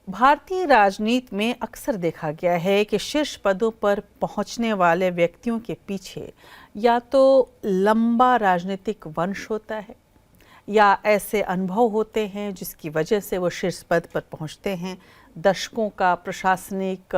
भारतीय राजनीति में अक्सर देखा गया है कि शीर्ष पदों पर पहुंचने वाले व्यक्तियों के पीछे या तो लंबा राजनीतिक वंश होता है या ऐसे अनुभव होते हैं जिसकी वजह से वो शीर्ष पद पर पहुंचते हैं। दशकों का प्रशासनिक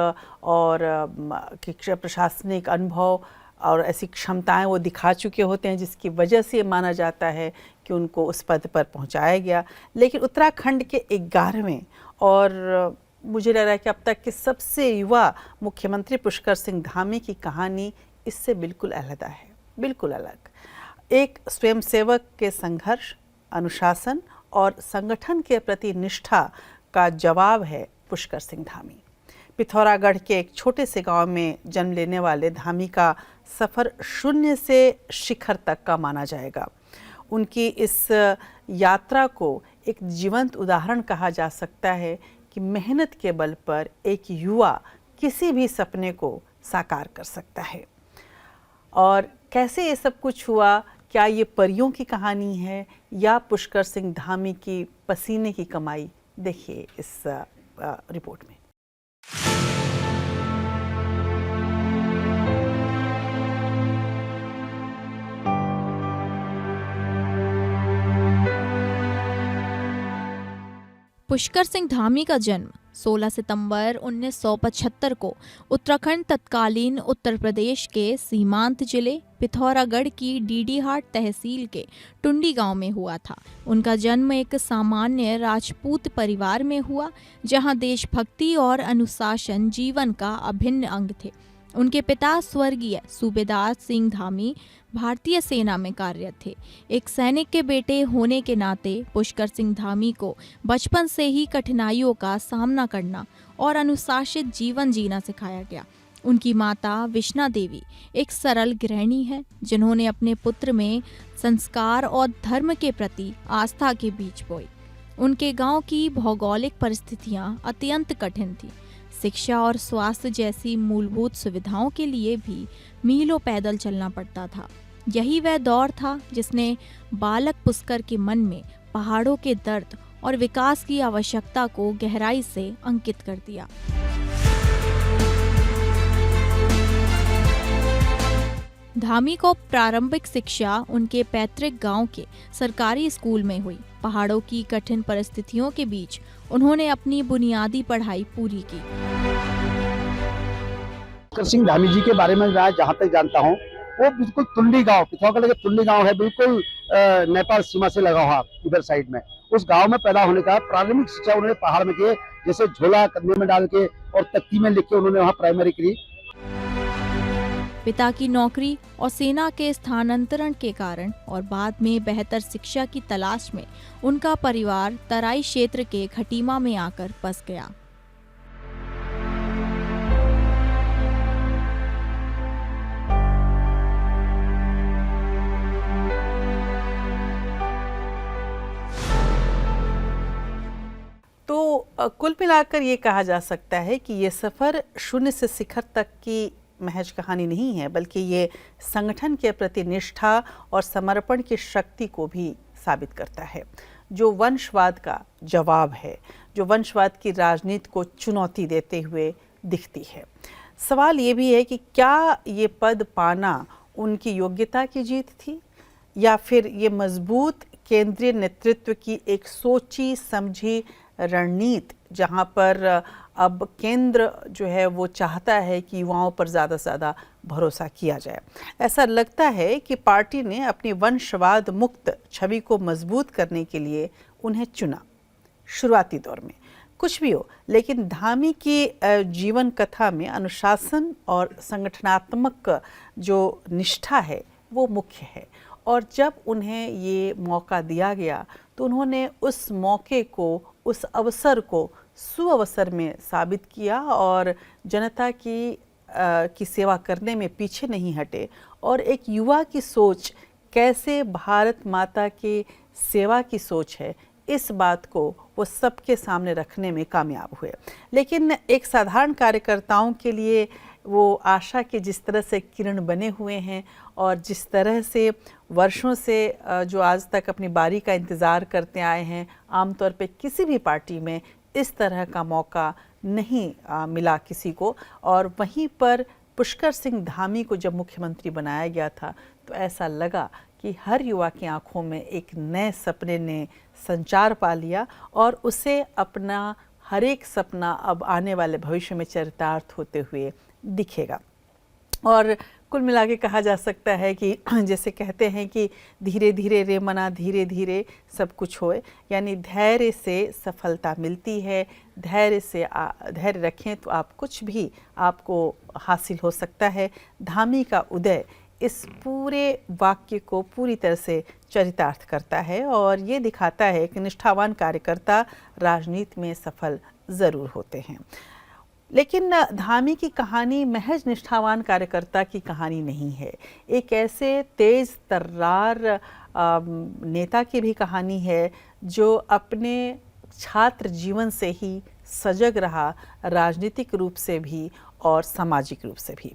अनुभव और ऐसी क्षमताएं वो दिखा चुके होते हैं जिसकी वजह से ये माना जाता है कि उनको उस पद पर पहुंचाया गया। लेकिन उत्तराखंड के 11वें और मुझे लग रहा है कि अब तक के सबसे युवा मुख्यमंत्री पुष्कर सिंह धामी की कहानी इससे बिल्कुल अलग है, बिल्कुल अलग। एक स्वयंसेवक के संघर्ष, अनुशासन और संगठन के प्रति निष्ठा का जवाब है पुष्कर सिंह धामी। पिथौरागढ़ के एक छोटे से गांव में जन्म लेने वाले धामी का सफ़र शून्य से शिखर तक का माना जाएगा। उनकी इस यात्रा को एक जीवंत उदाहरण कहा जा सकता है कि मेहनत के बल पर एक युवा किसी भी सपने को साकार कर सकता है। और कैसे ये सब कुछ हुआ, क्या ये परियों की कहानी है या पुष्कर सिंह धामी की पसीने की कमाई, देखिए इस रिपोर्ट में। पुष्कर सिंह धामी का जन्म 16 सितंबर 1975 को उत्तराखंड तत्कालीन उत्तर प्रदेश के सीमांत जिले पिथौरागढ़ की डीडीहाट तहसील के टुंडी गांव में हुआ था। उनका जन्म एक सामान्य राजपूत परिवार में हुआ, जहां देशभक्ति और अनुशासन जीवन का अभिन्न अंग थे। उनके पिता स्वर्गीय सूबेदार सिंह धामी भारतीय सेना में कार्यरत थे। एक सैनिक के बेटे होने के नाते पुष्कर सिंह धामी को बचपन से ही कठिनाइयों का सामना करना और अनुशासित जीवन जीना सिखाया गया। उनकी माता विष्णा देवी एक सरल गृहिणी है, जिन्होंने अपने पुत्र में संस्कार और धर्म के प्रति आस्था के बीज बोए। उनके गांव की भौगोलिक परिस्थितियां अत्यंत कठिन थी। शिक्षा और स्वास्थ्य जैसी मूलभूत सुविधाओं के लिए भी मीलों पैदल चलना पड़ता था। यही वह दौर था जिसने बालक पुष्कर के मन में पहाड़ों के दर्द और विकास की आवश्यकता को गहराई से अंकित कर दिया। धामी को प्रारंभिक शिक्षा उनके पैतृक गांव के सरकारी स्कूल में हुई। पहाड़ों की कठिन परिस्थितियों के बीच उन्होंने अपनी बुनियादी पढ़ाई पूरी की। पुष्कर सिंह धामी जी के बारे में मैं जहाँ तक जानता हूँ, वो बिल्कुल टुंडी गांव, पिथौरागढ़ के टुंडी गांव है, बिल्कुल नेपाल सीमा से लगा हुआ इधर साइड में। उस गांव में पैदा होने का प्रारंभिक शिक्षा उन्होंने पहाड़ में किए, जैसे झोला कंधे में डाल के और तख्ती में लिख के उन्होंने वहाँ प्राइमरी करी। पिता की नौकरी और सेना के स्थानांतरण के कारण और बाद में बेहतर शिक्षा की तलाश में उनका परिवार तराई क्षेत्र के खटीमा में आकर बस गया। तो कुल मिलाकर ये कहा जा सकता है कि ये सफ़र शून्य से शिखर तक की महज कहानी नहीं है, बल्कि ये संगठन के प्रति निष्ठा और समर्पण की शक्ति को भी साबित करता है, जो वंशवाद का जवाब है, जो वंशवाद की राजनीति को चुनौती देते हुए दिखती है। सवाल ये भी है कि क्या ये पद पाना उनकी योग्यता की जीत थी या फिर ये मजबूत केंद्रीय नेतृत्व की एक सोची समझी रणनीति, जहाँ पर अब केंद्र जो है वो चाहता है कि युवाओं पर ज़्यादा से ज़्यादा भरोसा किया जाए। ऐसा लगता है कि पार्टी ने अपनी वंशवाद मुक्त छवि को मजबूत करने के लिए उन्हें चुना शुरुआती दौर में। कुछ भी हो, लेकिन धामी की जीवन कथा में अनुशासन और संगठनात्मक जो निष्ठा है वो मुख्य है। और जब उन्हें ये मौका दिया गया तो उन्होंने उस मौके को, उस अवसर को सुअवसर में साबित किया और जनता की सेवा करने में पीछे नहीं हटे। और एक युवा की सोच कैसे भारत माता की सेवा की सोच है, इस बात को वो सबके सामने रखने में कामयाब हुए। लेकिन एक साधारण कार्यकर्ताओं के लिए वो आशा के जिस तरह से किरण बने हुए हैं और जिस तरह से वर्षों से जो आज तक अपनी बारी का इंतज़ार करते आए हैं, आमतौर पे किसी भी पार्टी में इस तरह का मौका नहीं मिला किसी को। और वहीं पर पुष्कर सिंह धामी को जब मुख्यमंत्री बनाया गया था तो ऐसा लगा कि हर युवा की आंखों में एक नए सपने ने संचार पा लिया और उसे अपना हर एक सपना अब आने वाले भविष्य में चरितार्थ होते हुए दिखेगा। और कुल मिला के कहा जा सकता है कि जैसे कहते हैं कि धीरे धीरे रे मना धीरे धीरे सब कुछ होए, यानी धैर्य से सफलता मिलती है। धैर्य से धैर्य रखें तो आप कुछ भी आपको हासिल हो सकता है। धामी का उदय इस पूरे वाक्य को पूरी तरह से चरितार्थ करता है और ये दिखाता है कि निष्ठावान कार्यकर्ता राजनीति में सफल ज़रूर होते हैं। लेकिन धामी की कहानी महज निष्ठावान कार्यकर्ता की कहानी नहीं है, एक ऐसे तेज तर्रार नेता की भी कहानी है जो अपने छात्र जीवन से ही सजग रहा, राजनीतिक रूप से भी और सामाजिक रूप से भी।